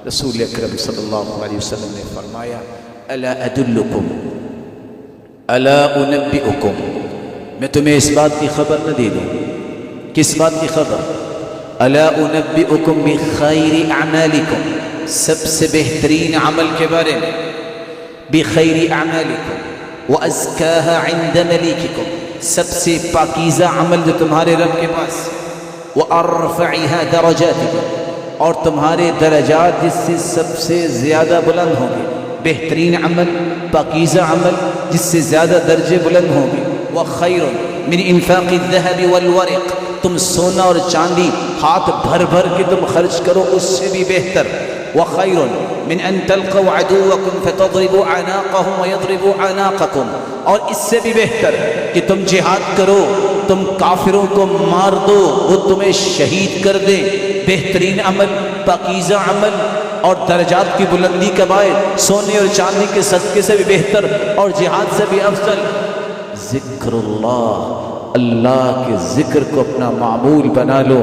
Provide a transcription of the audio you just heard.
رسول اکرم صلی اللہ علیہ وسلم نے فرمایا الا ادلکم الا انبئکم، میں تمہیں اس بات کی خبر نہ دے دوں؟ کس بات کی خبر؟ الا انبئکم بخیر اعمالکم، سب سے بہترین عمل کے بارے میں، بخیر اعمالکم وازکاها عند ملیککم، سب سے پاکیزہ عمل جو تمہارے رب کے پاس، وارفعها درجاتکم، اور تمہارے درجات جس سے سب سے زیادہ بلند ہوں گے، بہترین عمل، پاکیزہ عمل جس سے زیادہ درجے بلند ہوں گے، وخیر من انفاق الذهب والورق، تم سونا اور چاندی ہاتھ بھر بھر کے تم خرچ کرو اس سے بھی بہتر، وخیر من ان تلقوا عدوکم فتضربوا اعناقهم ويضربوا اعناقکم، اور اس سے بھی بہتر کہ تم جہاد کرو، تم کافروں کو مار دو، وہ تمہیں شہید کر دیں، بہترین عمل، پاکیزہ عمل اور درجات کی بلندی کا باعث، سونے اور چاندی کے صدقے سے بھی بہتر اور جہاد سے بھی افضل، ذکر اللہ، اللہ کے ذکر کو اپنا معمول بنا لو۔